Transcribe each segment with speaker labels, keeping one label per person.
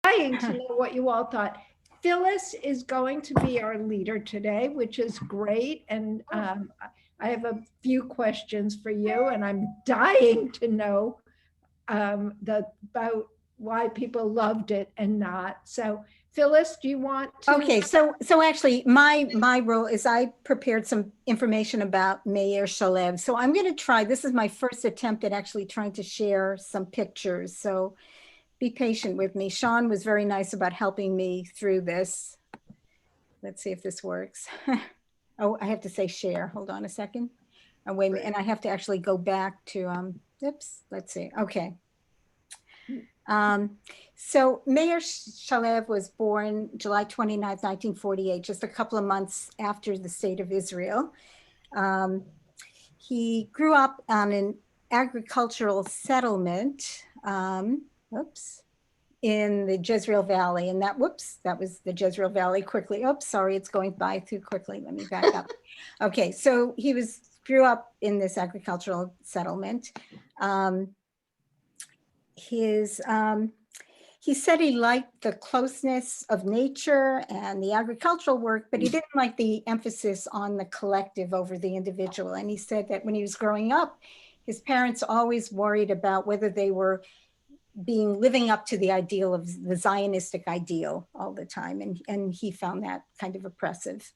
Speaker 1: dying to know what you all thought. Phyllis is going to be our leader today, which is great. And I have a few questions for you, and I'm dying to know about why people loved it and not. So, Phyllis, do you want to?
Speaker 2: Okay, so actually, my role is I prepared some information about Meir Shalev. So I'm going to try. This is my first attempt at actually trying to share some pictures. So be patient with me. Sean was very nice about helping me through this. Let's see if this works. Oh, I have to say share. Hold on a second. Oh, wait a minute. And I have to actually go back to, oops, let's see. Okay. So Meir Shalev was born July 29th, 1948, just a couple of months after the state of Israel. He grew up on an agricultural settlement, oops, in the Jezreel Valley. And that was the Jezreel Valley quickly. Oops, sorry, it's going by too quickly. Let me back up. Okay, so he grew up in this agricultural settlement. He said he liked the closeness of nature and the agricultural work, but he didn't like the emphasis on the collective over the individual. And he said that when he was growing up, his parents always worried about whether they were living up to the ideal of the Zionistic ideal all the time. And he found that kind of oppressive.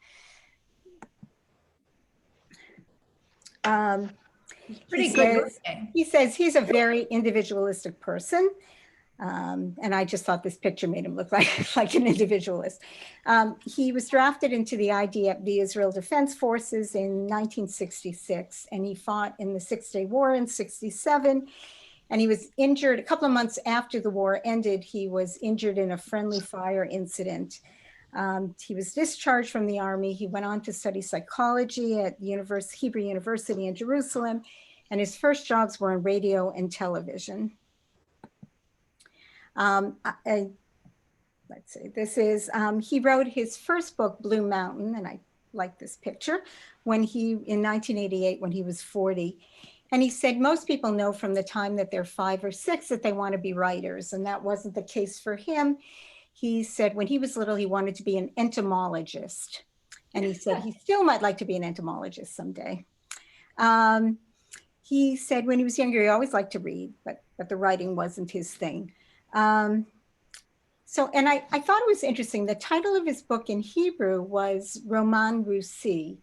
Speaker 2: He says he's a very individualistic person. And I just thought this picture made him look like an individualist. He was drafted into the IDF, the Israel Defense Forces, in 1966, and he fought in the Six-Day War in 67. And he was injured a couple of months after the war ended. He was injured in a friendly fire incident. He was discharged from the army. He went on to study psychology at Hebrew University in Jerusalem, and his first jobs were in radio and television. Let's see, this is, he wrote his first book, Blue Mountain, and I like this picture, in 1988, when he was 40. And he said, most people know from the time that they're 5 or 6 that they want to be writers, and that wasn't the case for him. He said when he was little, he wanted to be an entomologist. And he said he still might like to be an entomologist someday. He said when he was younger, he always liked to read, but the writing wasn't his thing. And I thought it was interesting. The title of his book in Hebrew was Roman Russi,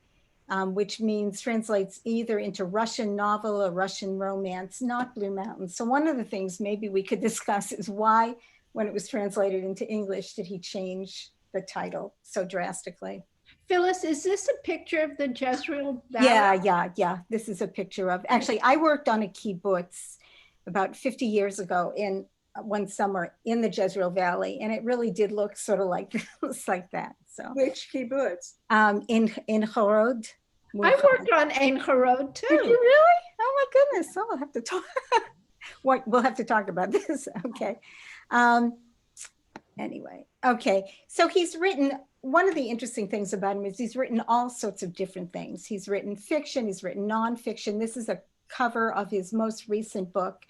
Speaker 2: which translates either into Russian novel or Russian romance, not Blue Mountain. So one of the things maybe we could discuss is why, when it was translated into English, did he change the title so drastically?
Speaker 1: Phyllis, is this a picture of the Jezreel Valley?
Speaker 2: Yeah. This is a picture of, actually, I worked on a kibbutz about 50 years ago in one summer in the Jezreel Valley, and it really did look sort of like that. So
Speaker 3: which kibbutz?
Speaker 2: In Horod.
Speaker 1: I worked on Ein Horod too.
Speaker 2: Did you really? Oh my goodness! So we'll have to talk. We'll have to talk about this. Okay. Anyway, okay. So he's written. One of the interesting things about him is he's written all sorts of different things. He's written fiction. He's written nonfiction. This is a cover of his most recent book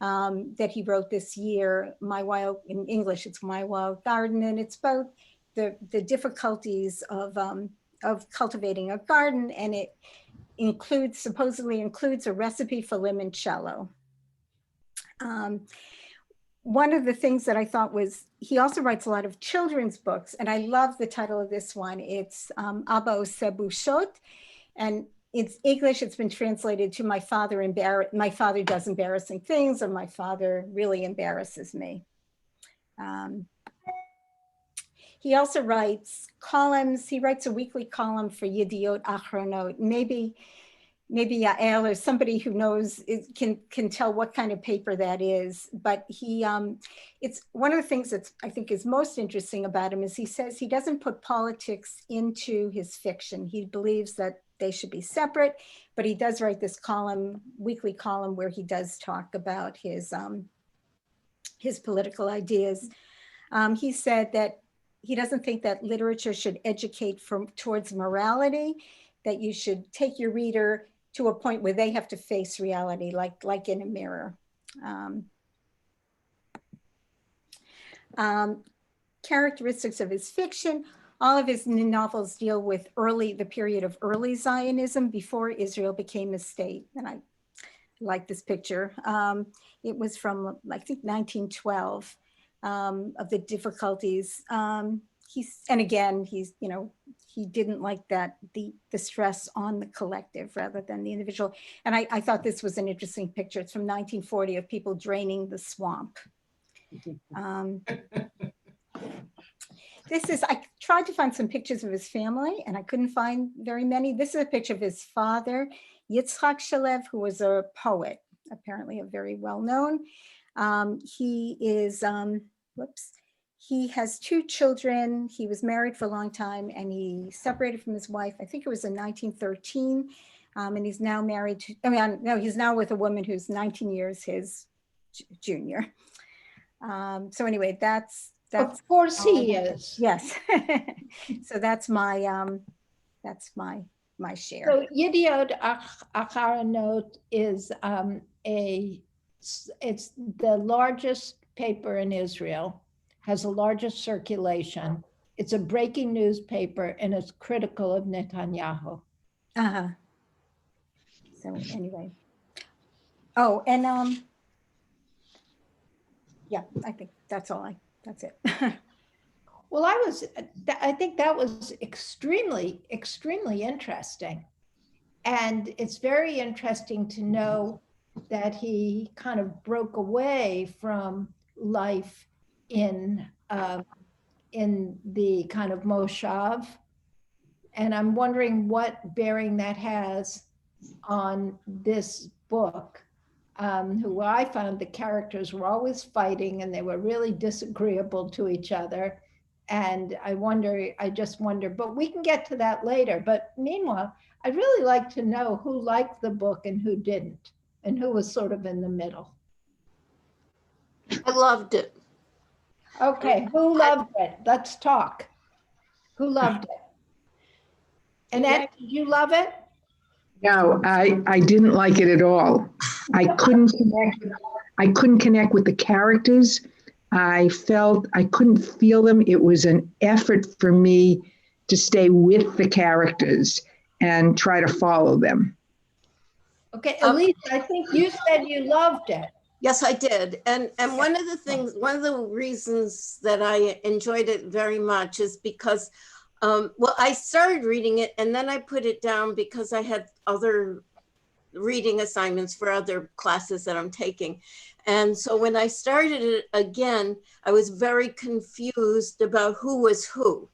Speaker 2: that he wrote this year. In English, it's My Wild Garden, and it's about the difficulties of cultivating a garden, and it supposedly includes a recipe for limoncello. One of the things that I thought was, he also writes a lot of children's books, and I love the title of this one. It's Abba Oseh Bushot, and it's English. It's been translated to My Father Does Embarrassing Things, or My Father Really Embarrasses Me. He also writes columns. He writes a weekly column for Yediot Achronot. Maybe Yael or somebody who knows can tell what kind of paper that is. But it's one of the things that I think is most interesting about him is he says he doesn't put politics into his fiction. He believes that they should be separate, but he does write this weekly column where he does talk about his political ideas. He said that he doesn't think that literature should educate towards morality, that you should take your reader to a point where they have to face reality, like in a mirror. Characteristics of his fiction. All of his novels deal with the period of early Zionism before Israel became a state. And I like this picture. It was from, I think, 1912, of the difficulties. And again, he's, he didn't like that, the stress on the collective rather than the individual. And I thought this was an interesting picture. It's from 1940 of people draining the swamp. I tried to find some pictures of his family and I couldn't find very many. This is a picture of his father, Yitzhak Shalev, who was a poet, apparently a very well-known. He is, he has 2 children. He was married for a long time and he separated from his wife. I think it was in 1913. And he's now married to, no, he's now with a woman who's 19 years his junior. So anyway, that's
Speaker 1: of course he is.
Speaker 2: Yes. So that's my share.
Speaker 1: So Yediot Acharonot is it's the largest paper in Israel, has the largest circulation. It's a breaking newspaper and it's critical of Netanyahu.
Speaker 2: So anyway. Oh, and yeah, I think that's it.
Speaker 1: Well, I think that was extremely, extremely interesting. And it's very interesting to know that he kind of broke away from life in the kind of Moshav. And I'm wondering what bearing that has on this book. Who I found the characters were always fighting and they were really disagreeable to each other. And I just wonder, but we can get to that later. But meanwhile, I'd really like to know who liked the book and who didn't, and who was sort of in the middle.
Speaker 3: I loved it.
Speaker 1: Okay, who loved it? Let's talk. Who loved it? Annette, did you love it?
Speaker 4: No, I didn't like it at all. I couldn't connect with the characters. I felt I couldn't feel them. It was an effort for me to stay with the characters and try to follow them.
Speaker 1: Okay, Elise, I think you said you loved it.
Speaker 3: Yes, I did. And one of the reasons that I enjoyed it very much is because well, I started reading it and then I put it down because I had other reading assignments for other classes that I'm taking. And so when I started it again, I was very confused about who was who.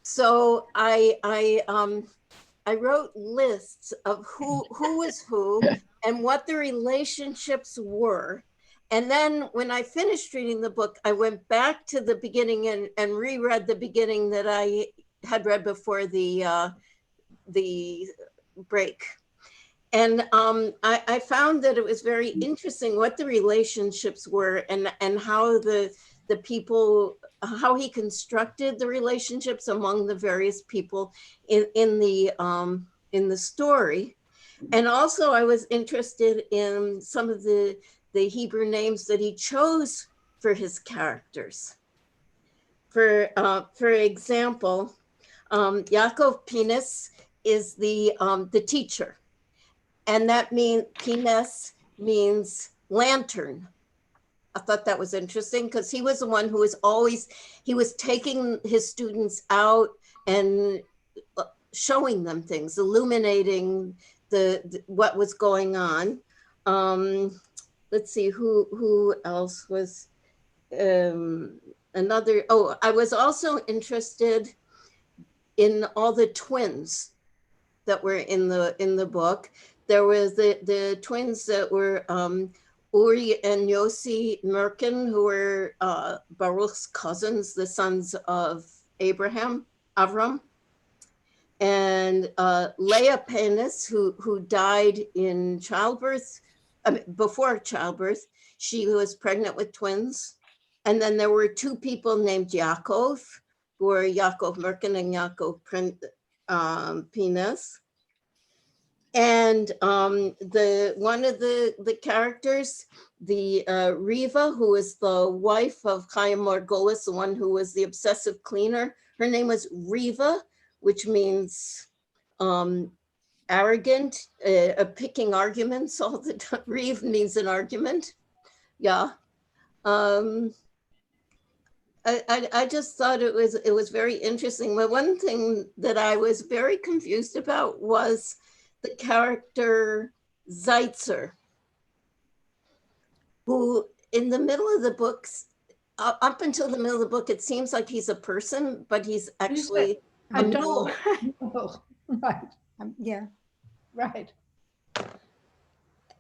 Speaker 3: So I wrote lists of who was who and what the relationships were. And then when I finished reading the book, I went back to the beginning and reread the beginning that I had read before the break. And I found that it was very interesting what the relationships were and how the people, how he constructed the relationships among the various people in the story. And also I was interested in some of the Hebrew names that he chose for his characters. For example, Yaakov Penis is the teacher. And that means, Penis means lantern. I thought that was interesting because he was the one who was he was taking his students out and showing them things, illuminating what was going on. Let's see, who else was another, I was also interested in all the twins that were in the book. There was the twins that were Uri and Yossi Merkin, who were Baruch's cousins, the sons of Avram, and Leah Penis, who died in childbirth, before childbirth. She was pregnant with twins. And then there were 2 people named Yaakov, who were Yaakov Merkin and Yaakov Penis. And one of the characters, the Riva, who is the wife of Chaim Margolis, the one who was the obsessive cleaner, her name was Riva, which means arrogant, picking arguments all the time. Reeve means an argument. Yeah. I just thought it was very interesting. But one thing that I was very confused about was the character Zeitzer, who in the middle of the books, up until the middle of the book, it seems like he's a person, but he's actually a mule.
Speaker 1: Oh, right,
Speaker 2: Yeah.
Speaker 1: right.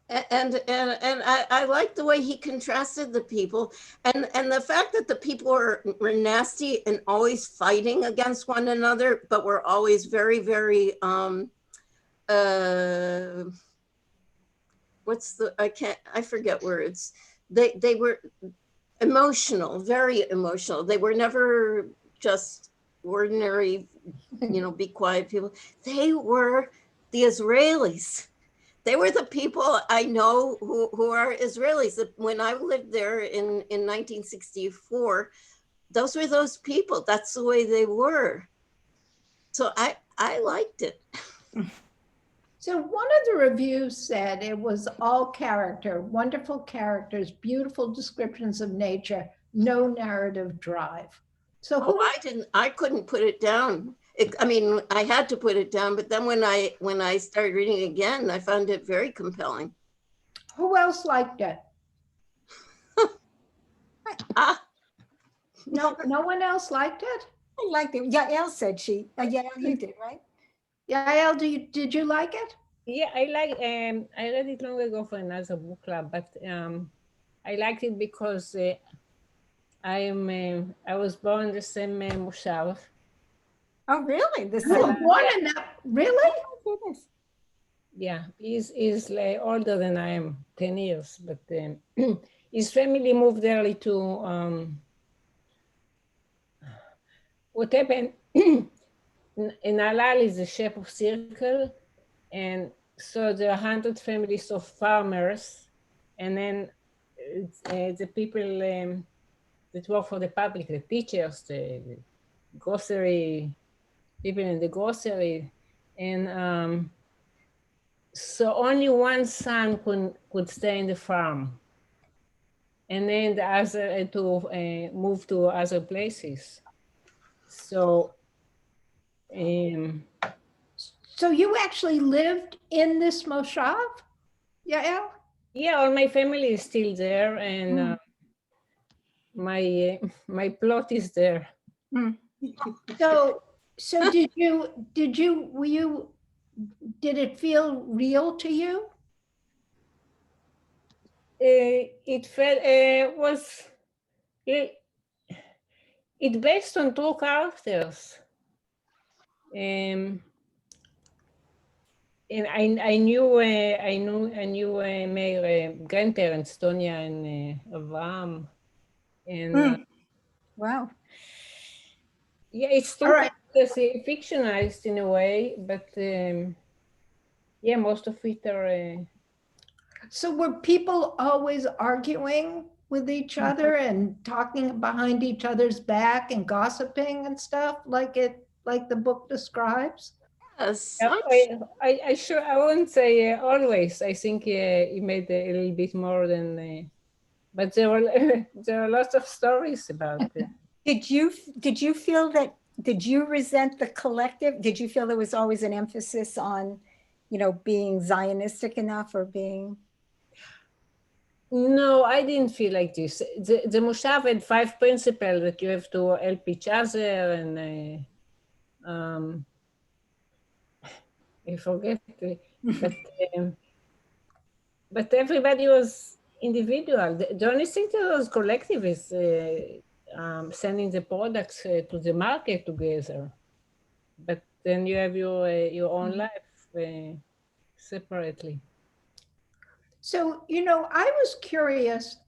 Speaker 3: And I like the way he contrasted the people, and the fact that the people were nasty and always fighting against one another, but were always very, very I forget words. They were emotional, very emotional. They were never just ordinary, be quiet people. They were the Israelis. They were the people I know who are Israelis. When I lived there in 1964, those were those people. That's the way they were. So I liked it.
Speaker 1: So one of the reviews said it was all character, wonderful characters, beautiful descriptions of nature, no narrative drive. So
Speaker 3: I couldn't put it down. I had to put it down, but then when I started reading it again, I found it very compelling.
Speaker 1: who else liked it? No one else liked it?
Speaker 2: I liked it. Yael said she. Yael, you did, right?
Speaker 1: Yael, did you like it?
Speaker 5: Yeah, I read it long ago for another book club, but I liked it because I was born the same moshav.
Speaker 2: Oh, really? The
Speaker 1: You were
Speaker 2: same.
Speaker 1: born in that, really?
Speaker 2: Oh, goodness.
Speaker 5: Yeah, he's like older than I am, 10 years, but his family moved early to, what happened, in Halal is the shape of circle, and so there are 100 families of farmers, and then the people that work for the public, the teachers, the grocery, people in the grocery, and so only one son could stay in the farm, and then the other had to move to other places. So,
Speaker 1: So you actually lived in this moshav, Yael?
Speaker 5: yeah, all my family is still there, and my plot is there.
Speaker 1: So did it feel real to you?
Speaker 5: It felt it based on true characters. And I knew my grandparents, Tonya and Avraham, and
Speaker 2: Wow.
Speaker 5: yeah, it's true characters, fictionalized in a way, but yeah, most of it are.
Speaker 1: So were people always arguing with each other and talking behind each other's back and gossiping and stuff like the book describes?
Speaker 3: Yes.
Speaker 5: I wouldn't say always. I think he made a little bit more than, but there are lots of stories about it.
Speaker 2: Did you feel that? Did you resent the collective? Did you feel there was always an emphasis on, being Zionistic enough or being?
Speaker 5: No, I didn't feel like this. The Moshav had 5 principles that you have to help each other, and I forget, but everybody was individual. The only thing that was collective is sending the products to the market together. But then you have your own life separately.
Speaker 1: So, I was curious,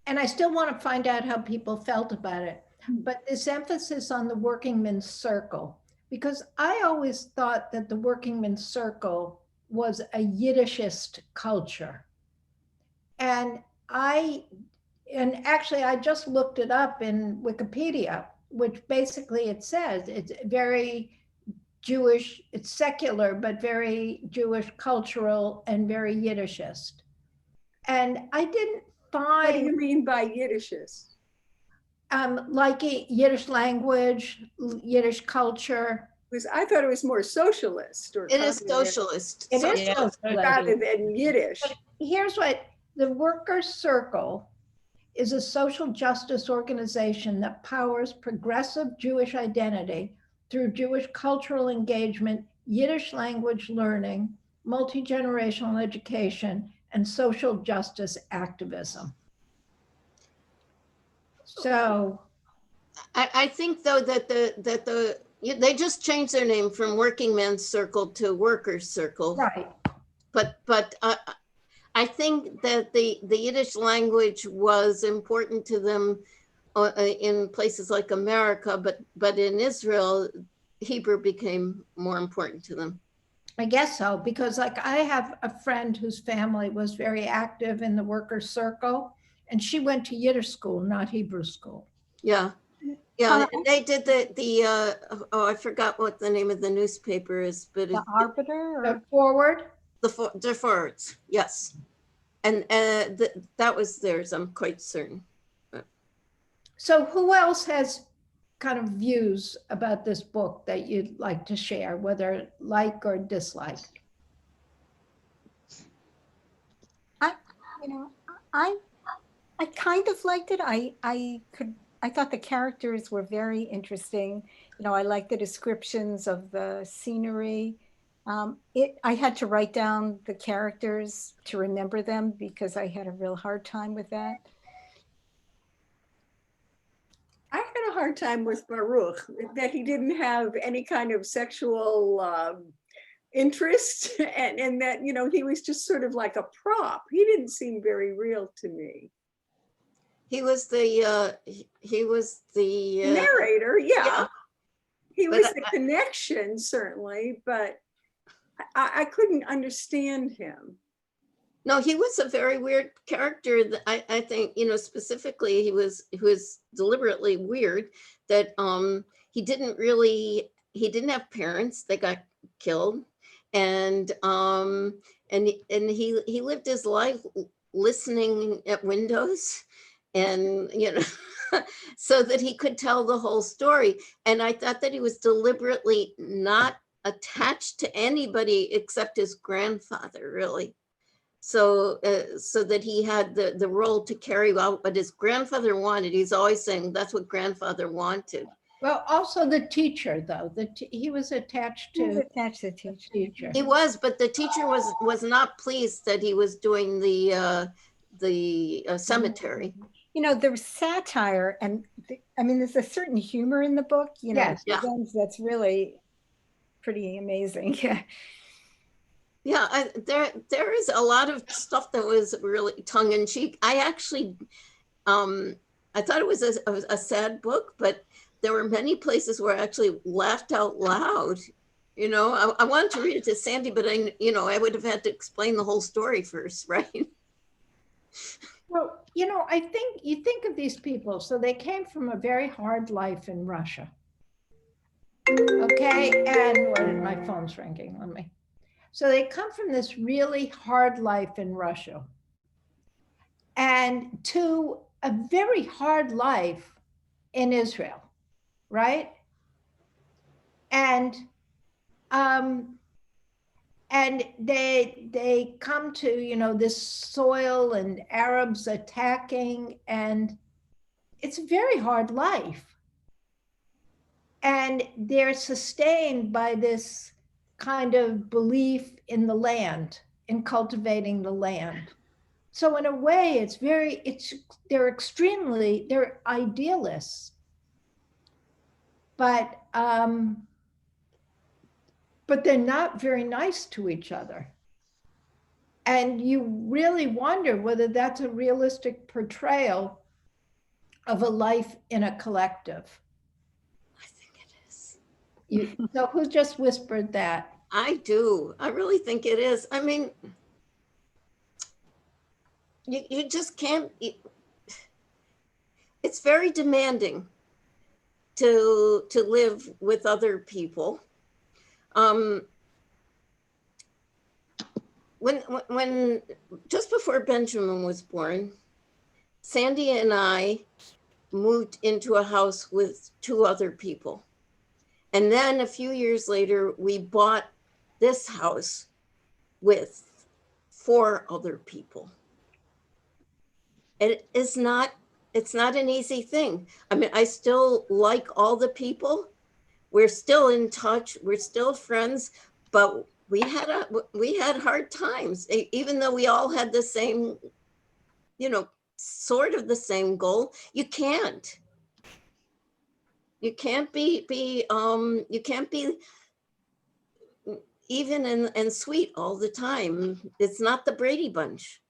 Speaker 1: and I still want to find out how people felt about it, but this emphasis on the working men's circle, because I always thought that the working men's circle was a Yiddishist culture. And actually I just looked it up in Wikipedia, which basically it says it's very Jewish, it's secular, but very Jewish cultural and very Yiddishist. And I didn't
Speaker 6: What do you
Speaker 1: find
Speaker 6: mean by Yiddishist?
Speaker 1: like Yiddish language, Yiddish culture.
Speaker 6: Because I thought it was more socialist or
Speaker 3: It is
Speaker 6: communist
Speaker 3: socialist.
Speaker 1: It is
Speaker 5: Yeah,
Speaker 1: socialist.
Speaker 6: rather than Yiddish.
Speaker 1: But here's what the Workers' Circle is: a social justice organization that powers progressive Jewish identity through Jewish cultural engagement, Yiddish language learning, multi-generational education, and social justice activism. So
Speaker 3: I think though that they just changed their name from Working Men's Circle to Workers' Circle.
Speaker 1: right.
Speaker 3: But I think that the Yiddish language was important to them in places like America, but in Israel, Hebrew became more important to them.
Speaker 1: I guess so, because like I have a friend whose family was very active in the Workers' Circle, and she went to Yiddish school, not Hebrew school.
Speaker 3: Yeah. Yeah, and they did I forgot what the name of the newspaper is, but
Speaker 2: The Arbiter? Or?
Speaker 1: The Forward.
Speaker 3: the forwards, yes. And that was theirs, I'm quite certain.
Speaker 1: So who else has kind of views about this book that you'd like to share, whether like or dislike?
Speaker 2: I kind of liked it. I thought the characters were very interesting. I liked the descriptions of the scenery. I had to write down the characters to remember them because I had a real hard time with that.
Speaker 6: I had a hard time with Baruch, that he didn't have any kind of sexual interest and that, he was just sort of like a prop. He didn't seem very real to me.
Speaker 3: He was the
Speaker 6: Narrator, yeah.
Speaker 3: yeah.
Speaker 6: He
Speaker 3: But
Speaker 6: was the connection, certainly, but I couldn't understand him.
Speaker 3: No, he was a very weird character. That I think, specifically he was deliberately weird, that he didn't have parents. They got killed, and he lived his life listening at windows, and so that he could tell the whole story. And I thought that he was deliberately not attached to anybody except his grandfather, really. So that he had the role to carry out what his grandfather wanted. He's always saying that's what grandfather wanted.
Speaker 1: Well, also the teacher, though, he was attached
Speaker 2: He was
Speaker 1: to
Speaker 2: attached to the teacher.
Speaker 3: He was, but the teacher was not pleased that he was doing the cemetery.
Speaker 2: There was satire, and there's a certain humor in the book.
Speaker 1: Yes.
Speaker 3: Yeah.
Speaker 2: That's really pretty amazing. Yeah.
Speaker 3: Yeah, there is a lot of stuff that was really tongue in cheek. I actually, I thought it was a sad book, but there were many places where I actually laughed out loud. I wanted to read it to Sandy, but I would have had to explain the whole story first, right?
Speaker 1: Well, I think you think of these people, so they came from a very hard life in Russia. Okay, and my phone's ringing. So they come from this really hard life in Russia and to a very hard life in Israel, right? And they come to, this soil and Arabs attacking, and it's a very hard life. And they're sustained by this kind of belief in the land, in cultivating the land. So in a way, they're idealists, but they're not very nice to each other. And you really wonder whether that's a realistic portrayal of a life in a collective.
Speaker 3: I think it is.
Speaker 1: So who just whispered that?
Speaker 3: I do. I really think it is. I mean, you just can't, it's very demanding to live with other people. When just before Benjamin was born, Sandy and I moved into a house with 2 other people. And then a few years later, we bought this house with 4 other people. It's not an easy thing. I mean, I still like all the people. We're still in touch. We're still friends, but we had hard times, even though we all had the same, sort of the same goal. You can't be even and sweet all the time. It's not the Brady Bunch.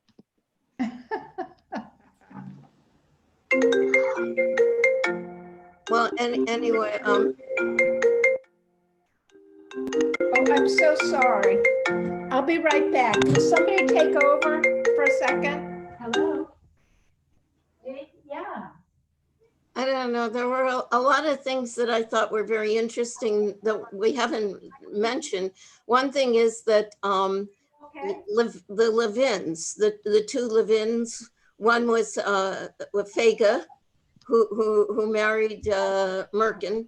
Speaker 3: Well, anyway,
Speaker 1: Oh, I'm so sorry. I'll be right back. Will somebody take over for a second? Hello? Yeah.
Speaker 3: I don't know. There were a lot of things that I thought were very interesting that we haven't mentioned. One thing is that
Speaker 1: Okay.
Speaker 3: the Levins, the 2 Levins, one was Fega, who married Merkin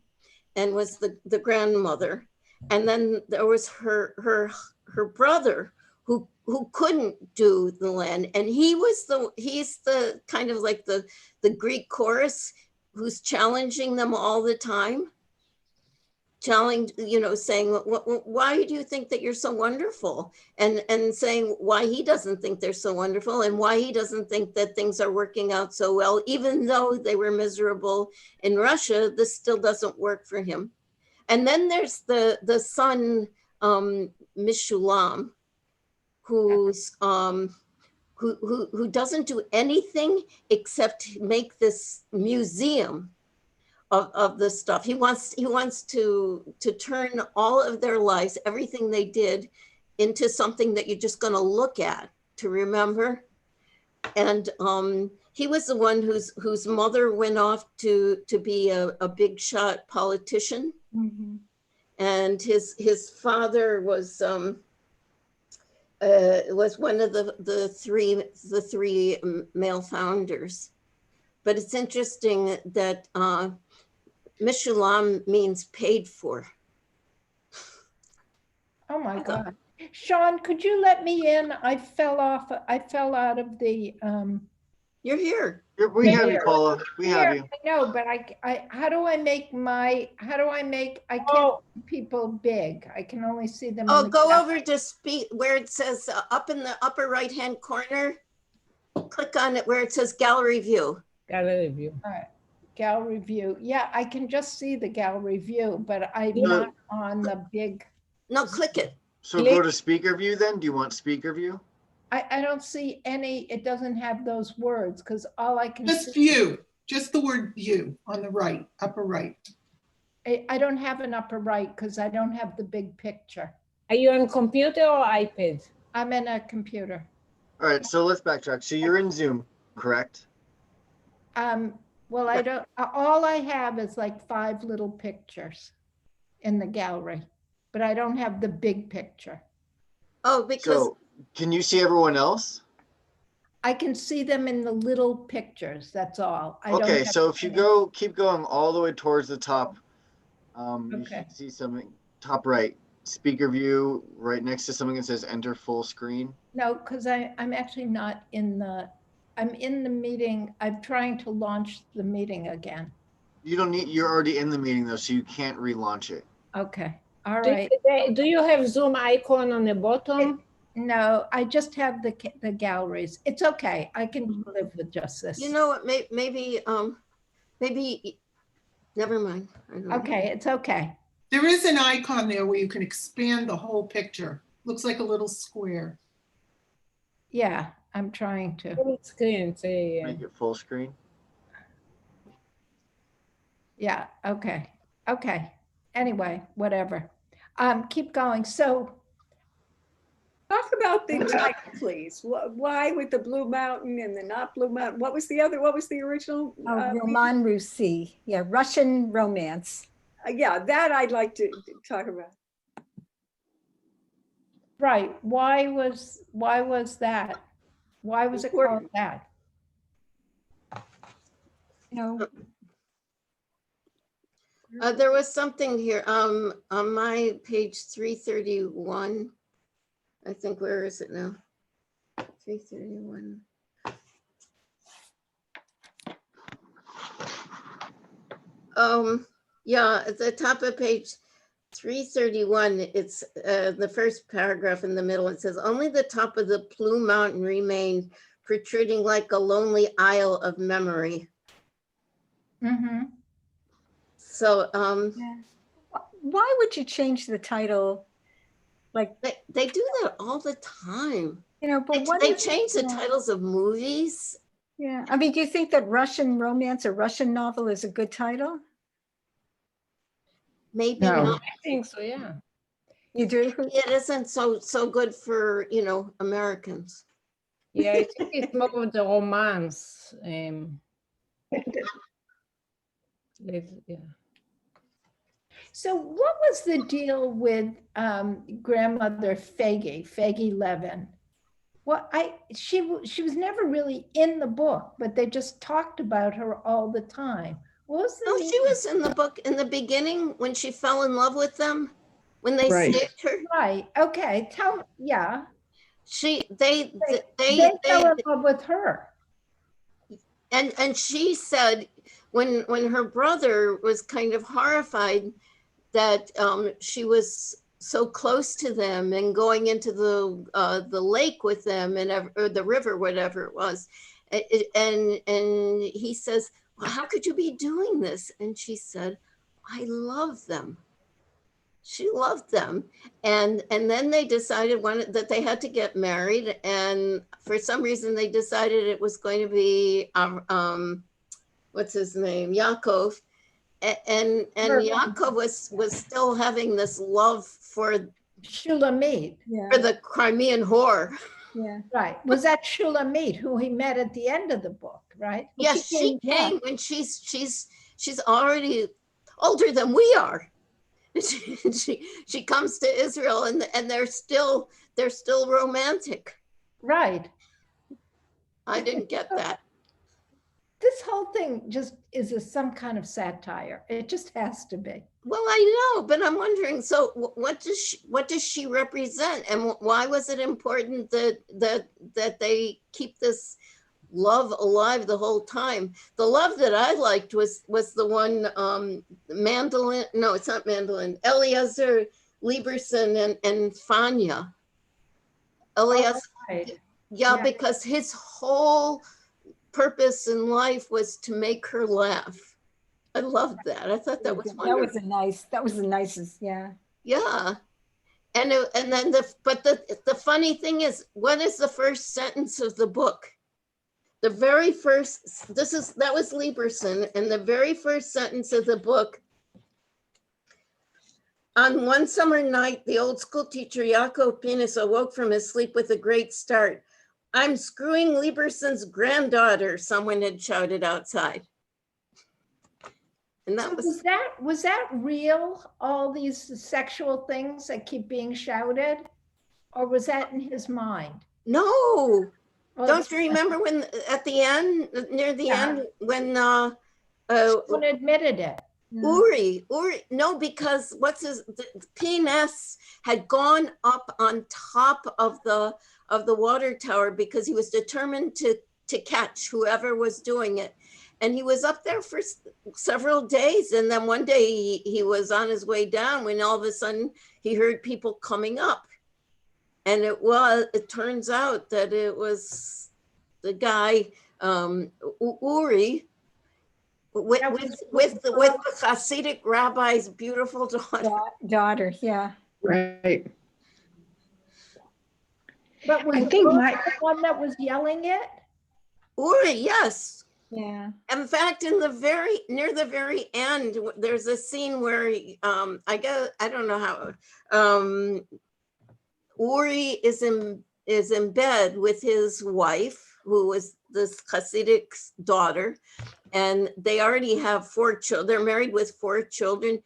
Speaker 3: and was the grandmother, and then there was her brother who couldn't do the land, and he's the kind of like the Greek chorus who's challenging them all the time, saying, why do you think that you're so wonderful? And saying why he doesn't think they're so wonderful and why he doesn't think that things are working out so well, even though they were miserable in Russia, this still doesn't work for him. And then there's the son, Mishulam, who's who doesn't do anything except make this museum of this stuff. He wants to turn all of their lives, everything they did, into something that you're just going to look at to remember. And he was the one whose mother went off to be a big shot politician.
Speaker 2: Mhm.
Speaker 3: And his father was one of the three male founders. But it's interesting that Mishulam means paid for.
Speaker 1: Oh my God. Sean, could you let me in? I fell out of the,
Speaker 3: You're here.
Speaker 7: We have you, Paula. We have you.
Speaker 1: I know, but how do I make I can't
Speaker 5: Oh.
Speaker 1: see people big. I can only see them.
Speaker 3: Oh,
Speaker 1: in the
Speaker 3: go
Speaker 1: cap-
Speaker 3: over to speak where it says up in the upper right-hand corner. Click on it where it says gallery view.
Speaker 5: Gallery view.
Speaker 1: All right. Gallery view. Yeah, I can just see the gallery view, but I'm
Speaker 7: Yeah.
Speaker 1: not on the big.
Speaker 3: No, click it.
Speaker 7: So go to speaker view then. Do you want speaker view?
Speaker 1: I don't see any, it doesn't have those words because all I can
Speaker 8: Just
Speaker 1: see.
Speaker 8: view, just the word view on the right, upper right.
Speaker 1: I don't have an upper right because I don't have the big picture.
Speaker 5: Are you on computer or iPad?
Speaker 1: I'm in a computer.
Speaker 7: All right, so let's backtrack. So you're in Zoom, correct?
Speaker 1: Well, I don't, all I have is like 5 little pictures in the gallery, but I don't have the big picture.
Speaker 3: Oh, because
Speaker 7: So can you see everyone else?
Speaker 1: I can see them in the little pictures, that's all. I don't
Speaker 7: Okay,
Speaker 1: have
Speaker 7: so if you
Speaker 1: any-
Speaker 7: keep going all the way towards the top, you
Speaker 1: Okay.
Speaker 7: should see something, top right, speaker view, right next to something that says enter full screen.
Speaker 1: No, because I'm actually not I'm in the meeting. I'm trying to launch the meeting again.
Speaker 7: You don't need, you're already in the meeting though, so you can't relaunch it.
Speaker 1: Okay, all
Speaker 5: Do,
Speaker 1: right.
Speaker 5: do you have Zoom icon on the bottom?
Speaker 1: No, I just have the galleries. It's okay. I can live with just this.
Speaker 3: you know what, maybe, never mind. I don't know.
Speaker 1: Okay, it's okay.
Speaker 8: There is an icon there where you can expand the whole picture. Looks like a little square.
Speaker 1: Yeah, I'm trying to.
Speaker 5: Full screen, say.
Speaker 7: Make it full screen.
Speaker 1: Yeah, okay. Okay. anyway, whatever. Keep going. So,
Speaker 6: Talk about the title, please. Why with the Blue Mountain and the not Blue Mountain? What was the original?
Speaker 2: Oh, Roman Russi. Yeah, Russian romance.
Speaker 6: Yeah, that I'd like to talk about.
Speaker 1: right, why was that? Why was it called
Speaker 6: Important.
Speaker 1: that?
Speaker 2: You know,
Speaker 3: There was something here, on my page 331. I think, where is it now? 331. Yeah, at the top of page 331, it's the first paragraph in the middle. It says, only the top of the Blue Mountain remained, protruding like a lonely isle of memory.
Speaker 1: Mm-hmm.
Speaker 3: So
Speaker 2: yeah. Why would you change the title? Like,
Speaker 3: they do that all the time.
Speaker 2: you know, but what
Speaker 3: They
Speaker 2: is-
Speaker 3: change the
Speaker 2: yeah.
Speaker 3: titles of movies.
Speaker 2: Yeah, I mean, do you think that Russian romance or Russian novel is a good title?
Speaker 3: Maybe
Speaker 4: No.
Speaker 3: not.
Speaker 5: I think so, yeah.
Speaker 2: You do?
Speaker 3: It isn't so good for, Americans.
Speaker 5: Yeah, I think it's more of the romance. Yeah.
Speaker 1: So what was the deal with grandmother Faggy Levin? Well, she was never really in the book, but they just talked about her all the time. What was the
Speaker 3: No,
Speaker 1: name?
Speaker 3: she was in the book in the beginning when she fell in love with them, when they
Speaker 4: Right.
Speaker 3: saved her.
Speaker 1: Right. Okay. Yeah.
Speaker 3: They
Speaker 1: fell in love with her.
Speaker 3: and she said when her brother was kind of horrified that she was so close to them and going into the lake with them or the river, whatever it was, and he says, well, how could you be doing this? And she said, I love them. She loved them. And then they decided that they had to get married. And for some reason, they decided it was going to be, what's his name? Yaakov. And Yaakov was still having this love for
Speaker 1: Shulamit.
Speaker 2: Yeah.
Speaker 3: the Crimean whore.
Speaker 2: Yeah.
Speaker 1: Right. Was that Shulamit who he met at the end of the book, right?
Speaker 3: Yes, she
Speaker 2: yeah.
Speaker 3: came when she's already older than we are. She comes to Israel and they're still romantic.
Speaker 1: Right.
Speaker 3: I didn't get that.
Speaker 1: This whole thing just is some kind of satire. It just has to be.
Speaker 3: Well, I know, but I'm wondering. So, what does she represent, and why was it important that they keep this love alive the whole time? The love that I liked was the one Mandolin. No, it's not Mandolin. Eliezer Lieberson and Fania. Eliezer,
Speaker 1: Right.
Speaker 3: yeah,
Speaker 1: Yeah.
Speaker 3: because his whole purpose in life was to make her laugh. I loved that. I thought that was wonderful.
Speaker 2: That was the nicest, yeah.
Speaker 3: Yeah. And then the funny thing is, what is the first sentence of the book? The very first, that was Lieberson, and the very first sentence of the book: on one summer night, the old school teacher Yaakov Pinus awoke from his sleep with a great start. I'm screwing Lieberson's granddaughter, someone had shouted outside. And that
Speaker 1: So was that real, all these sexual things that keep being shouted? Or was that in his mind?
Speaker 3: no.
Speaker 1: Well,
Speaker 3: Don't you remember when at the end, near the
Speaker 1: Yeah.
Speaker 3: end, when
Speaker 1: someone admitted it.
Speaker 3: Uri, no, because PNS had gone up on top of the water tower because he was determined to catch whoever was doing it. And he was up there for several days. And then one day he was on his way down when all of a sudden he heard people coming up. And it turns out that it was the guy, Uri, with the Hasidic rabbi's beautiful daughter.
Speaker 2: Yeah.
Speaker 4: Right.
Speaker 1: But was
Speaker 4: I think
Speaker 1: Uri the one that was yelling it?
Speaker 3: Uri, yes.
Speaker 2: Yeah.
Speaker 3: In fact, near the very end, there's a scene where I guess I don't know how Uri is in bed with his wife, who is this Hasidic daughter, and they already have 4 children. They're married with 4 children,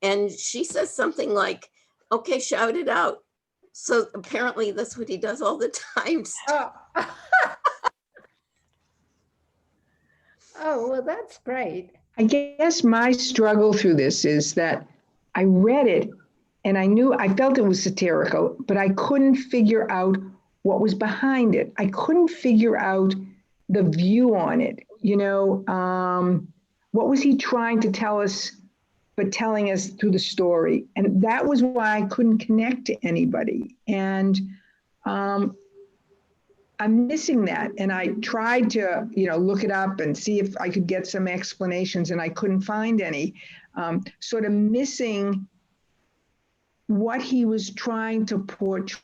Speaker 3: and she says something like, "Okay, shout it out." So apparently, that's what he does all the time.
Speaker 1: Oh. Oh, well, that's great.
Speaker 4: I guess my struggle through this is that I read it and I felt it was satirical, but I couldn't figure out what was behind it. I couldn't figure out the view on it. What was he trying to tell us, but telling us through the story? And that was why I couldn't connect to anybody. And I'm missing that. And I tried to, look it up and see if I could get some explanations, and I couldn't find any. Sort of missing what he was trying to portray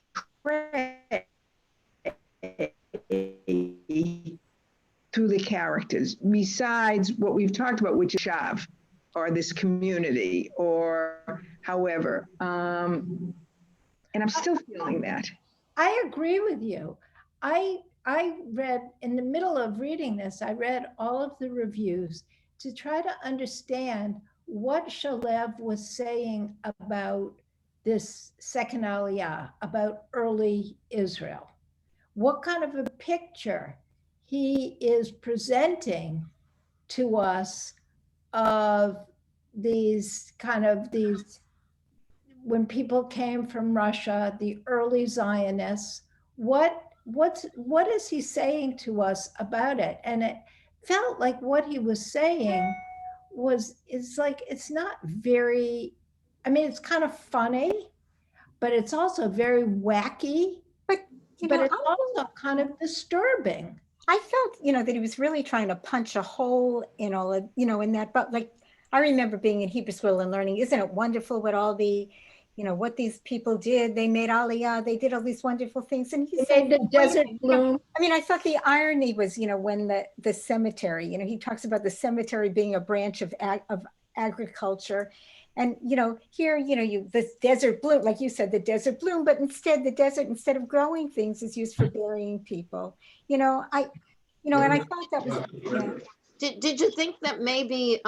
Speaker 4: through the characters, besides what we've talked about, which is Shav, or this community, or however. And I'm still feeling that.
Speaker 1: I agree with you. I read, in the middle of reading this, I read all of the reviews to try to understand what Shalev was saying about this second Aliyah, about early Israel. What kind of a picture he is presenting to us of these when people came from Russia, the early Zionists. What is he saying to us about it? And it felt like what he was saying it's not very, it's kind of funny, but it's also very wacky, but it's also kind of disturbing.
Speaker 2: I felt, that he was really trying to punch a hole in all of, in that, but like, I remember being in Hebrew school and learning, isn't it wonderful what all the, what these people did? They made Aliyah, they did all these wonderful things. And he said,
Speaker 1: the desert bloom.
Speaker 2: I thought the irony was, when the cemetery, he talks about the cemetery being a branch of agriculture. And, here, this desert bloom, like you said, the desert bloom, but instead the desert, instead of growing things, is used for burying people. And I thought that was, yeah.
Speaker 3: Did you think that maybe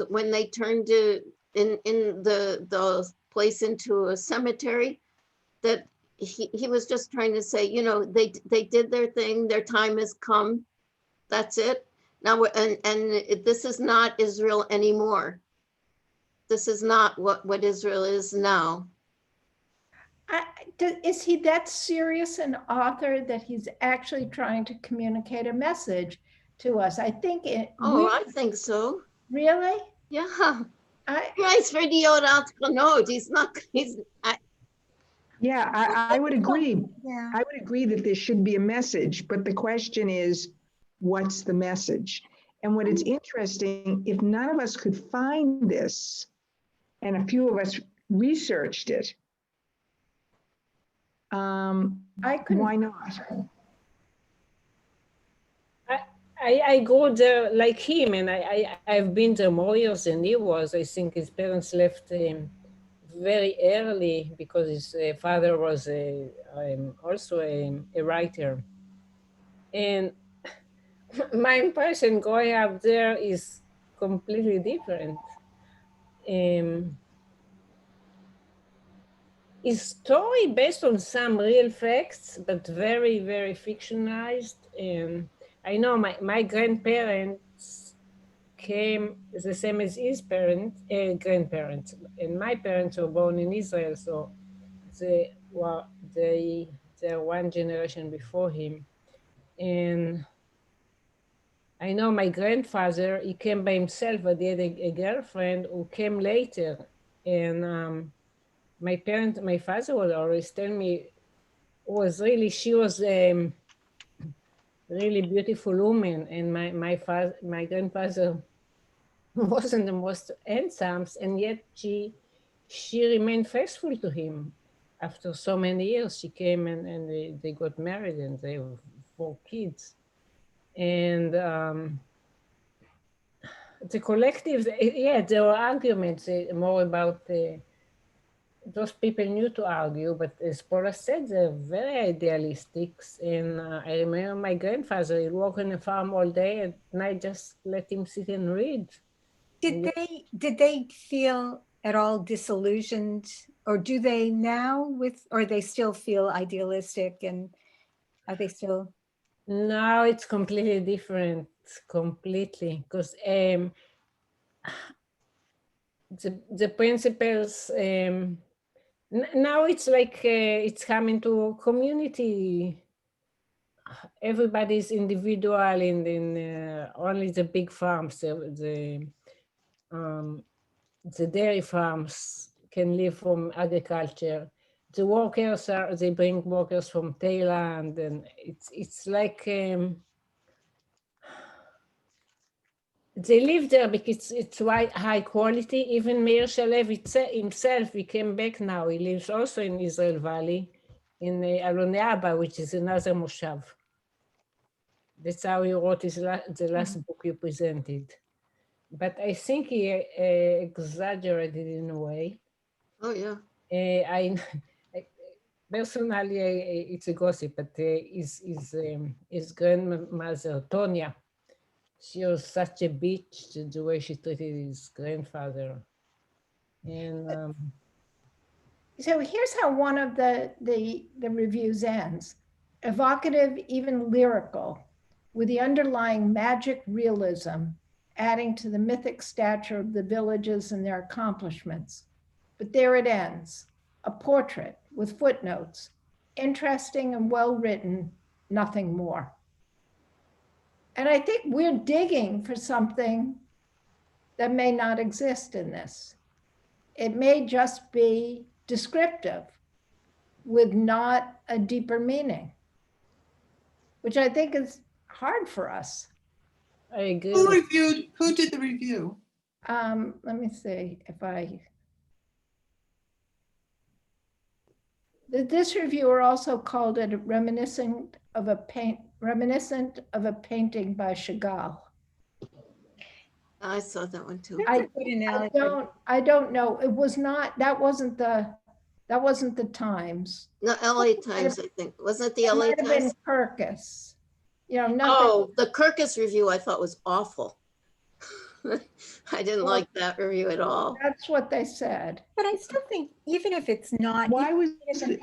Speaker 3: when they turned in the place into a cemetery, that he was just trying to say, they did their thing, their time has come, that's it. Now, and this is not Israel anymore. This is not what Israel is now.
Speaker 1: Is he that serious an author that he's actually trying to communicate a message to us? I think it.
Speaker 3: I think so.
Speaker 1: Really?
Speaker 3: Yeah. He's pretty old entrepreneur. He's not.
Speaker 4: Yeah, I would agree.
Speaker 2: Yeah.
Speaker 4: I would agree that there should be a message, but the question is, what's the message? And what is interesting, if none of us could find this, and a few of us researched it, why not?
Speaker 5: I go there like him, and I've been there more years than he was. I think his parents left very early because his father was also a writer. And my impression growing up there is completely different. His story based on some real facts, but very, very fictionalized. I know my grandparents came the same as his grandparents, and my parents were born in Israel, so they're one generation before him. And I know my grandfather, he came by himself, but he had a girlfriend who came later. And my father would always tell me, she was a really beautiful woman, and my grandfather wasn't the most handsome, and yet she remained faithful to him. After so many years, she came and they got married, and they have 4 kids. And the collectives, yeah, there were arguments more about those people knew to argue, but as Paula said, they're very idealistic. And I remember my grandfather, he'd work on a farm all day and night just let him sit and read.
Speaker 2: Did they feel at all disillusioned, or do they now or they still feel idealistic, and are they still?
Speaker 5: Now it's completely different, completely, because the principles, now it's like it's coming to a community. Everybody's individual in only the big farms, the dairy farms can live from agriculture. The workers they bring workers from Thailand, and it's like they live there because it's high quality. Even Meir Shalev himself, he came back now. He lives also in Israel Valley, in Alonei Abba, which is another moshav. That's how he wrote the last book you presented. But I think he exaggerated in a way.
Speaker 3: Oh, yeah.
Speaker 5: Personally, it's a gossip, but his grandmother, Tonya, she was such a bitch the way she treated his grandfather. And
Speaker 1: So here's how one of the reviews ends. Evocative, even lyrical, with the underlying magic realism adding to the mythic stature of the villages and their accomplishments. But there it ends, a portrait with footnotes, interesting and well-written, nothing more. And I think we're digging for something that may not exist in this. It may just be descriptive with not a deeper meaning, which I think is hard for us.
Speaker 5: I agree.
Speaker 8: Who did the review?
Speaker 1: Let me see if this reviewer also called it reminiscent of a painting by Chagall.
Speaker 3: I saw that one too.
Speaker 1: I don't know. It was not, that wasn't the Times.
Speaker 3: No, LA Times, I think. Wasn't it the LA
Speaker 1: It might have been
Speaker 3: Times?
Speaker 1: Kirkus. You know, nothing.
Speaker 3: Oh, the Kirkus review I thought was awful. I didn't like that review at all.
Speaker 1: That's what they said.
Speaker 2: But I still think even if it's not,
Speaker 4: Why was
Speaker 2: it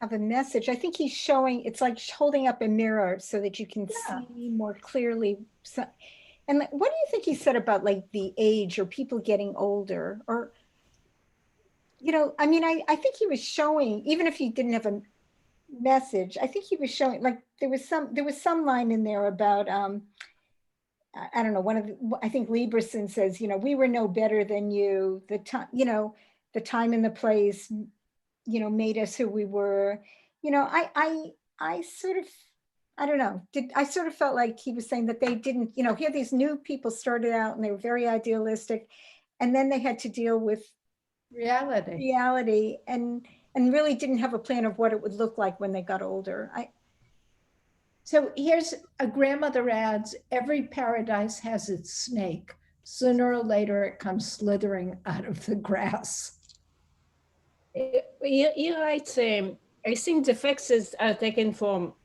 Speaker 2: have a message, I think he's showing, it's like holding up a mirror so that you can see more clearly. And what do you think he said about like the age or people getting older, or, you know, I mean, I think he was showing, even if he didn't have a message, I think he was showing, like there was some line in there about I don't know, I think Lieberson says, you know, we were no better than you. The time, you know, the time and the place, you know, made us who we were. You know, I sort of, I don't know, I sort of felt like he was saying that they didn't, you know, here these new people started out and they were very idealistic, and then they had to deal with reality and really didn't have a plan of what it would look like when they got older.
Speaker 1: So here's a grandmother adds, every paradise has its snake. Sooner or later, it comes slithering out of the grass.
Speaker 5: You're right. I think the facts are taken from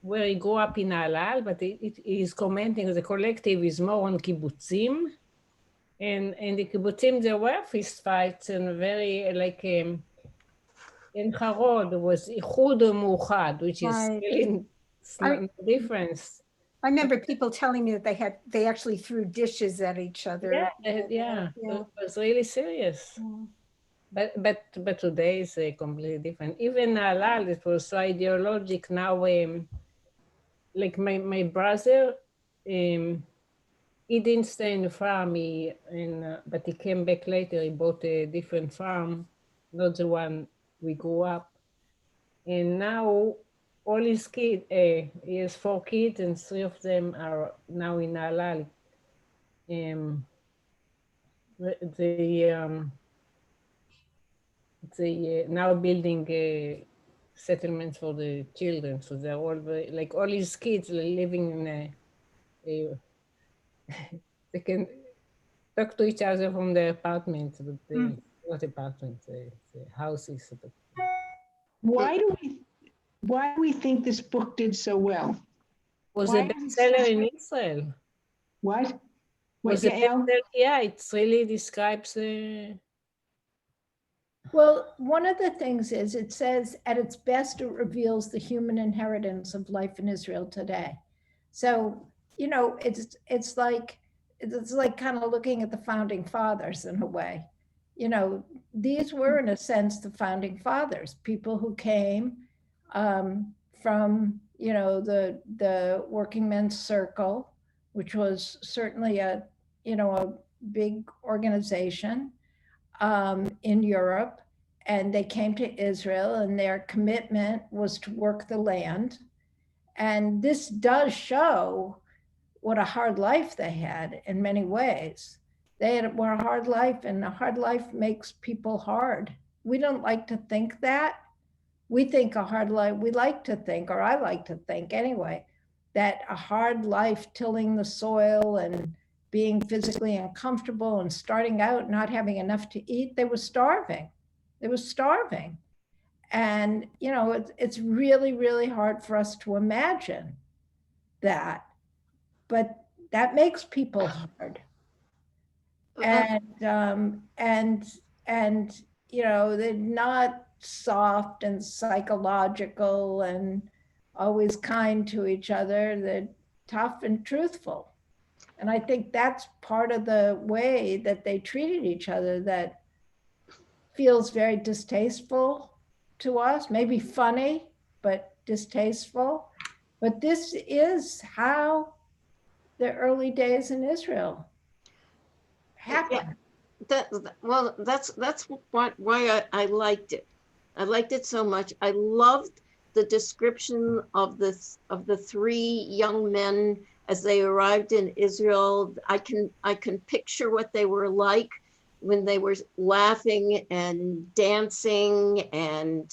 Speaker 5: where he grew up in Halal, but it is commenting the collective is more on kibbutzim. And the kibbutzim, there were fist fights and very like in Harod was Ichud Mu'chad, which is really no difference.
Speaker 2: I remember people telling me that they actually threw dishes at each other.
Speaker 5: Yeah. It was really serious. Yeah. But today is completely different. Even Halal, it was so ideologic. Now, like my brother, he didn't stay in the farm, but he came back later. He bought a different farm, not the one we grew up. And now all his kids, he has 4 kids, and 3 of them are now in Halal. They now building settlements for the children. So they're all very, like all his kids are living in they can talk to each other from their apartments, but not apartments, houses.
Speaker 4: Why do we think this book did so well?
Speaker 5: Was
Speaker 4: Why
Speaker 5: a
Speaker 4: is it
Speaker 5: bestseller
Speaker 4: so-
Speaker 5: in Israel.
Speaker 4: What?
Speaker 5: Was a
Speaker 4: Yael?
Speaker 5: bestseller, yeah, it really describes
Speaker 1: Well, one of the things is it says at its best, it reveals the human inheritance of life in Israel today. So, you know, it's like kind of looking at the founding fathers in a way. You know, these were in a sense the founding fathers, people who came from, you know, the working men's circle, which was certainly a big organization in Europe, and they came to Israel, and their commitment was to work the land. And this does show what a hard life they had in many ways. They had a hard life, and a hard life makes people hard. We don't like to think that. We think a hard life, we like to think, or I like to think anyway, that a hard life tilling the soil and being physically uncomfortable and starting out not having enough to eat, they were starving. They were starving. And, you know, it's really, really hard for us to imagine that. But that makes people hard. And you know, they're not soft and psychological and always kind to each other. They're tough and truthful. And I think that's part of the way that they treated each other that feels very distasteful to us, maybe funny, but distasteful. But this is how the early days in Israel happened.
Speaker 3: That's why I liked it. I liked it so much. I loved the description of the three young men as they arrived in Israel. I can picture what they were like when they were laughing and dancing and,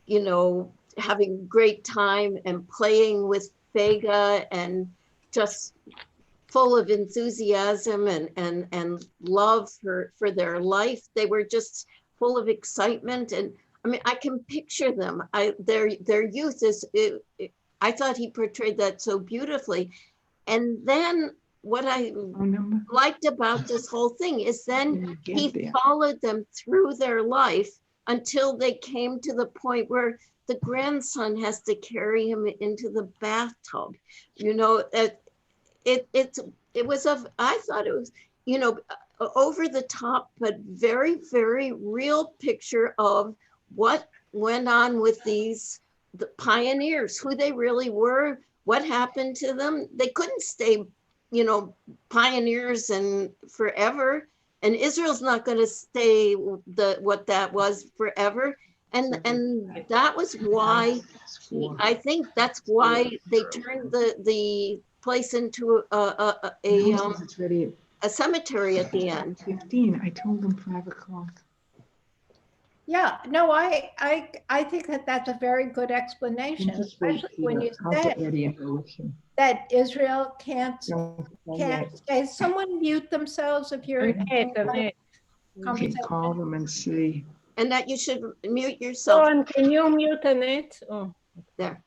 Speaker 3: you know, having great time and playing with Vega and just full of enthusiasm and love for their life. They were just full of excitement. And I mean, I can picture them. Their youth is, I thought he portrayed that so beautifully. And then what I liked about this whole thing is then he followed them through their life until they came to the point where the grandson has to carry him into the bathtub. You know, it was I thought it was, you know, over the top, but very, very real picture of what went on with the pioneers, who they really were, what happened to them. They couldn't stay, you know, pioneers and forever. And Israel's not going to stay what that was forever. And that was why, I think that's why they turned the place into a cemetery at the end.
Speaker 4: 15. I told them 5 o'clock.
Speaker 1: Yeah, no, I think that that's a very good explanation, especially when you say that Israel can't stay. Someone mute themselves if you're
Speaker 5: Annette.
Speaker 4: Okay, call them and see.
Speaker 3: And that you should mute yourself.
Speaker 5: Oh, and can you mute Annette? Oh,
Speaker 3: there.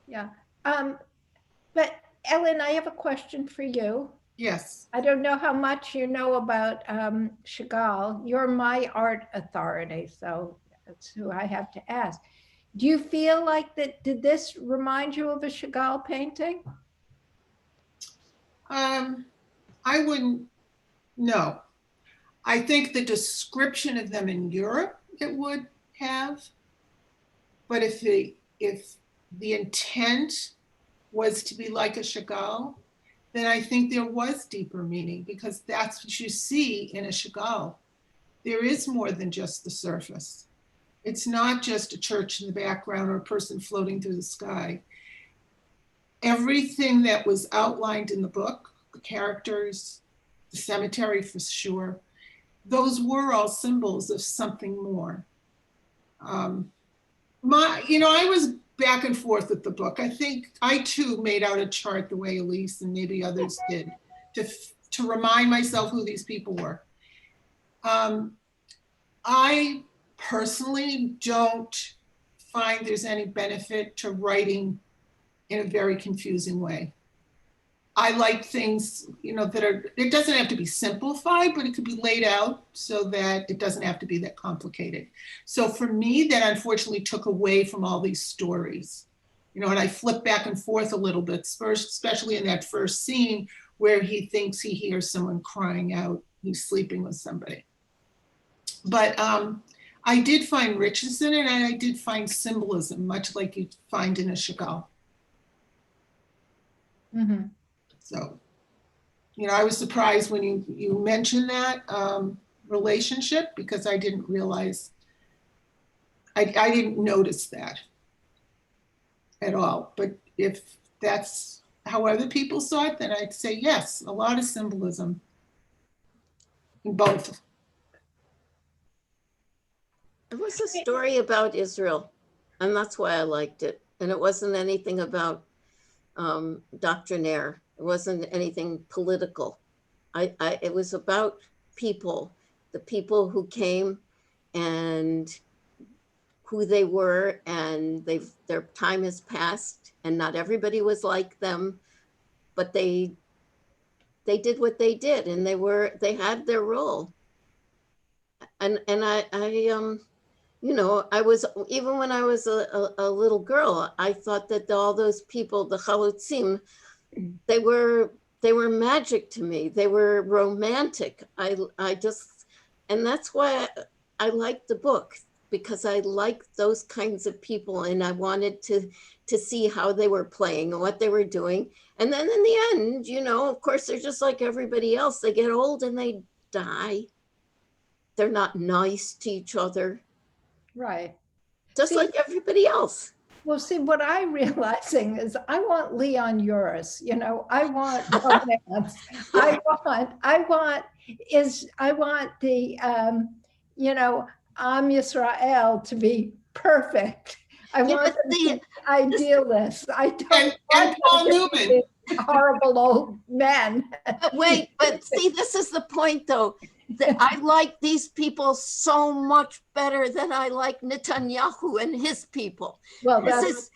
Speaker 1: Yeah. But Ellen, I have a question for you.
Speaker 8: Yes.
Speaker 1: I don't know how much you know about Chagall. You're my art authority, so that's who I have to ask. Do you feel like that? Did this remind you of a Chagall painting?
Speaker 8: I wouldn't, no. I think the description of them in Europe, it would have. But if the intent was to be like a Chagall, then I think there was deeper meaning, because that's what you see in a Chagall. There is more than just the surface. It's not just a church in the background or a person floating through the sky. Everything that was outlined in the book, the characters, the cemetery for sure, those were all symbols of something more. I was back and forth with the book. I think I too made out a chart the way Elise and maybe others did to remind myself who these people were. I personally don't find there's any benefit to writing in a very confusing way. I like things, that are, it doesn't have to be simplified, but it could be laid out so that it doesn't have to be that complicated. So for me, that unfortunately took away from all these stories, and I flipped back and forth a little bit, first, especially in that first scene where he thinks he hears someone crying out, he's sleeping with somebody. But I did find richness in it, and I did find symbolism, much like you find in a chagall.
Speaker 1: Mm-hmm.
Speaker 8: So, I was surprised when you mentioned that relationship, because I didn't realize, I didn't notice that at all. But if that's how other people saw it, then I'd say yes, a lot of symbolism in both.
Speaker 3: It was a story about Israel, and that's why I liked it. And it wasn't anything about doctrinaire. It wasn't anything political. It was about people, the people who came and who they were, and their time has passed, and not everybody was like them, but they did what they did, and they had their role. And I I was, even when I was a little girl, I thought that all those people, the kibbutzim, they were magic to me. They were romantic. I just, and that's why I liked the book, because I liked those kinds of people, and I wanted to see how they were playing and what they were doing. And then in the end, of course, they're just like everybody else. They get old and they die. They're not nice to each other.
Speaker 1: Right.
Speaker 3: Just like everybody else.
Speaker 1: Well, see, what I'm realizing is I want Leon Uris, I want romance. I want the, Am Yisrael to be perfect. I want them to be idealists. I don't
Speaker 8: and Paul
Speaker 1: want
Speaker 8: Newman.
Speaker 1: horrible old men.
Speaker 3: Wait, but see, this is the point, though. That I like these people so much better than I like Netanyahu and his people.
Speaker 1: Well,
Speaker 3: this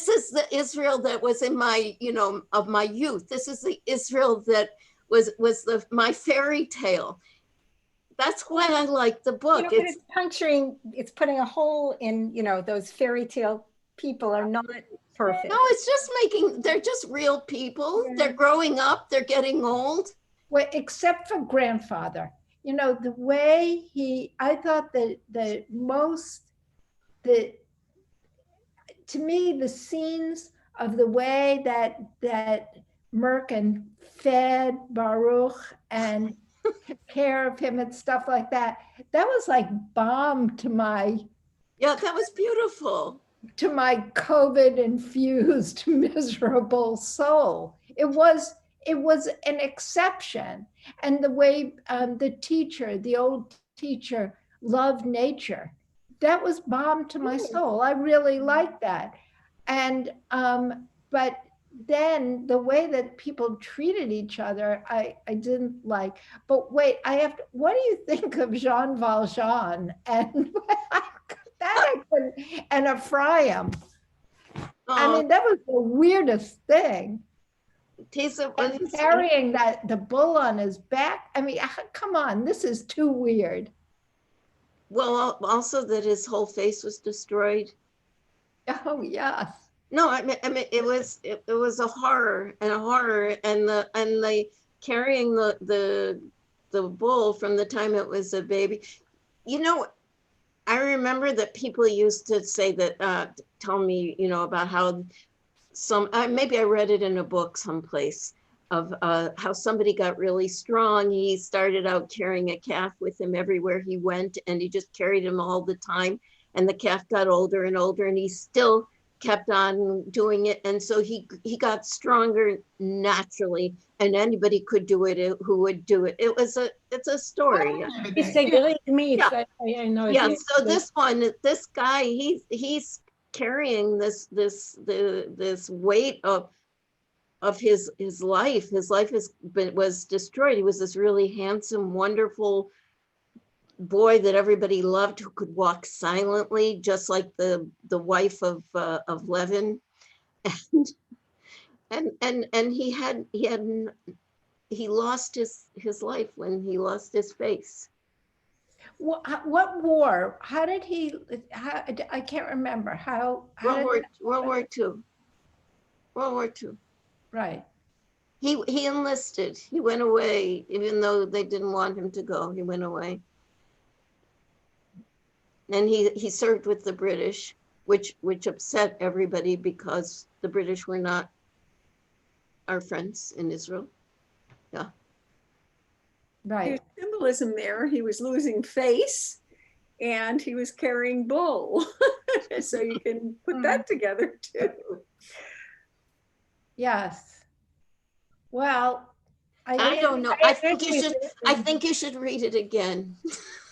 Speaker 3: is the Israel that was in my, of my youth. This is the Israel that was my fairy tale. That's why I like the book.
Speaker 2: It's puncturing, it's putting a hole in, those fairy tale people are not perfect.
Speaker 3: No, it's just they're just real people. Yeah. They're growing up, they're getting old.
Speaker 1: Well, except for grandfather. The way I thought that to me, the scenes of the way that Merkin fed Baruch and took care of him and stuff like that was like balm to my.
Speaker 3: Yeah, that was beautiful.
Speaker 1: To my COVID-infused, miserable soul. It was an exception. And the way the old teacher loved nature, that was balm to my soul. I really liked that. And, but then the way that people treated each other, I didn't like. But wait, what do you think of Jean Valjean and and Ephraim? I mean, that was the weirdest thing. Carrying the bull on his back. I mean, come on, this is too weird.
Speaker 3: Well, also that his whole face was destroyed.
Speaker 1: Oh yes.
Speaker 3: No, I mean, it was a horror, and the carrying the bull from the time it was a baby. I remember that people used to say that, tell me, about how maybe I read it in a book someplace, of how somebody got really strong. He started out carrying a calf with him everywhere he went, and he just carried him all the time. And the calf got older and older, and he still kept on doing it. And so he got stronger naturally, and anybody could do it who would do it. It's a story.
Speaker 5: It's a great myth.
Speaker 3: Yeah.
Speaker 5: I know.
Speaker 3: Yeah. So this guy, he's carrying this weight of his life. His life was destroyed. He was this really handsome, wonderful boy that everybody loved, who could walk silently, just like the wife of Levin. And he lost his life when he lost his face.
Speaker 1: What war? How did he? I can't remember how.
Speaker 3: World War II. World War II.
Speaker 1: Right.
Speaker 3: He enlisted. He went away, even though they didn't want him to go. He went away, and he served with the British, which upset everybody because the British were not our friends in Israel. Yeah.
Speaker 1: Right.
Speaker 6: There's symbolism there. He was losing face and he was carrying bull. So you can put that together too.
Speaker 1: Yes. Well,
Speaker 3: I don't know. I think you should read it again.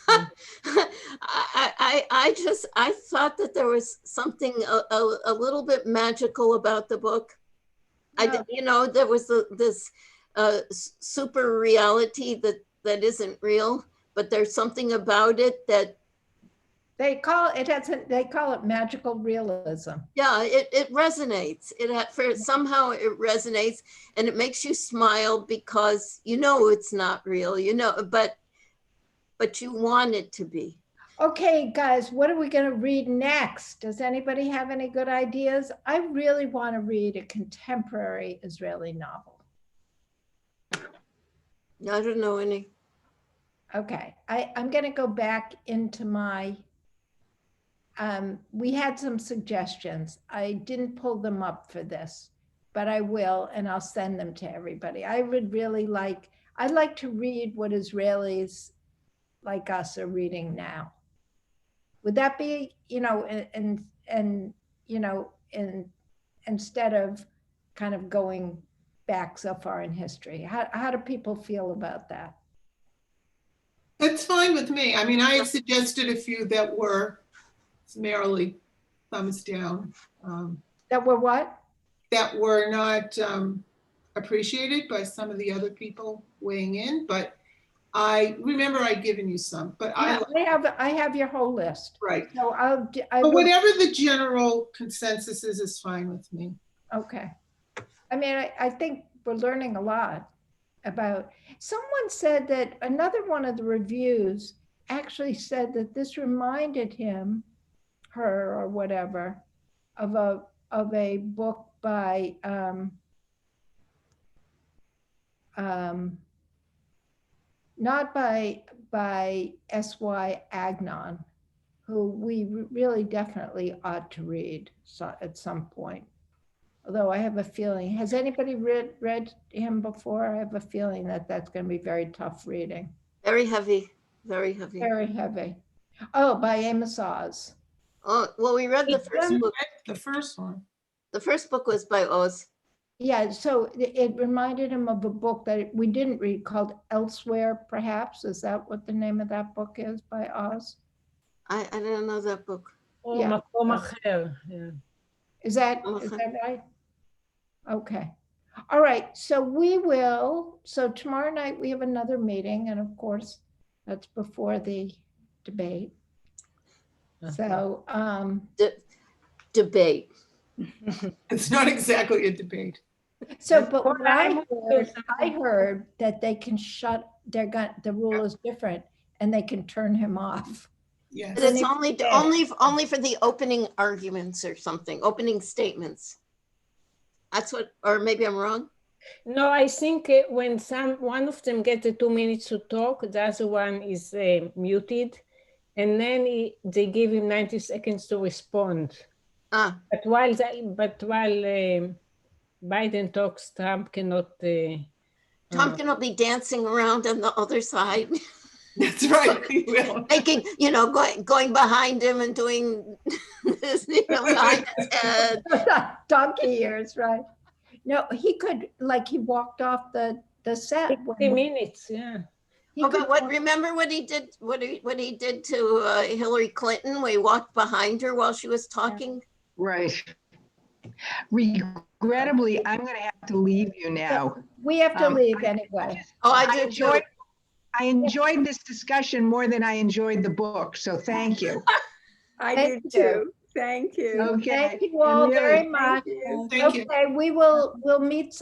Speaker 3: I thought that there was something a little bit magical about the book.
Speaker 1: No.
Speaker 3: There was this super reality that isn't real, but there's something about it that
Speaker 1: they call it magical realism.
Speaker 3: Yeah, it resonates. Somehow it resonates, and it makes you smile because it's not real, but you want it to be.
Speaker 1: Okay, guys, what are we going to read next? Does anybody have any good ideas? I really want to read a contemporary Israeli novel.
Speaker 3: I don't know any.
Speaker 1: Okay, I'm going to go back into my, we had some suggestions. I didn't pull them up for this, but I will, and I'll send them to everybody. I'd like to read what Israelis like us are reading now. Would that be, instead of kind of going back so far in history? How do people feel about that?
Speaker 8: It's fine with me. I mean, I have suggested a few that were summarily thumbs down.
Speaker 1: That were what?
Speaker 8: That were not appreciated by some of the other people weighing in, but I remember I'd given you some, but
Speaker 1: Yeah, I have your whole list.
Speaker 8: Right.
Speaker 1: So
Speaker 8: but whatever the general consensus is fine with me.
Speaker 1: Okay. I mean, I think we're learning a lot about, someone said that another one of the reviews actually said that this reminded her or whatever, of a book by not by S.Y. Agnon, who we really definitely ought to read at some point. Although I have a feeling, has anybody read him before? I have a feeling that that's going to be very tough reading.
Speaker 3: Very heavy, very heavy.
Speaker 1: Very heavy. Oh, by Amos Oz.
Speaker 3: Oh, well, we read the first book.
Speaker 8: The first one.
Speaker 3: The first book was by Oz.
Speaker 1: Yeah, so it reminded him of a book that we didn't read called Elsewhere, perhaps. Is that what the name of that book is, by Oz?
Speaker 3: I didn't know that book.
Speaker 5: Oh,
Speaker 1: Yeah.
Speaker 5: Makom Acher, yeah.
Speaker 1: Is that right? Okay. All right. So tomorrow night we have another meeting, and of course that's before the debate. So
Speaker 3: Debate.
Speaker 8: It's not exactly a debate.
Speaker 1: So, but what I heard that they can the rule is different, and they can turn him off.
Speaker 8: Yes.
Speaker 3: But it's only for the opening arguments or something, opening statements. That's what, or maybe I'm wrong.
Speaker 5: No, I think when one of them gets the 2 minutes to talk, the other one is muted, and then they give him 90 seconds to respond. But while Biden talks, Trump cannot.
Speaker 3: Trump cannot be dancing around on the other side.
Speaker 8: That's right. He will.
Speaker 3: Making, going behind him and doing this, behind his head.
Speaker 1: Donkey ears, right? No, he could, he walked off the set.
Speaker 5: 60 minutes, yeah.
Speaker 3: But remember what he did? What he did to Hillary Clinton? Where he walked behind her while she was talking.
Speaker 4: Right. Regrettably, I'm going to have to leave you now.
Speaker 1: We have to leave
Speaker 4: I
Speaker 1: anyway.
Speaker 4: just-
Speaker 3: Oh, I
Speaker 4: I
Speaker 3: did too.
Speaker 4: enjoyed this discussion more than I enjoyed the book, so thank you.
Speaker 6: I
Speaker 1: Thank
Speaker 6: did
Speaker 1: you.
Speaker 6: too. Thank you.
Speaker 4: Okay.
Speaker 1: Thank you all
Speaker 4: And really,
Speaker 1: very much.
Speaker 6: Thank you.
Speaker 8: Thank you.
Speaker 1: Okay, we'll meet some.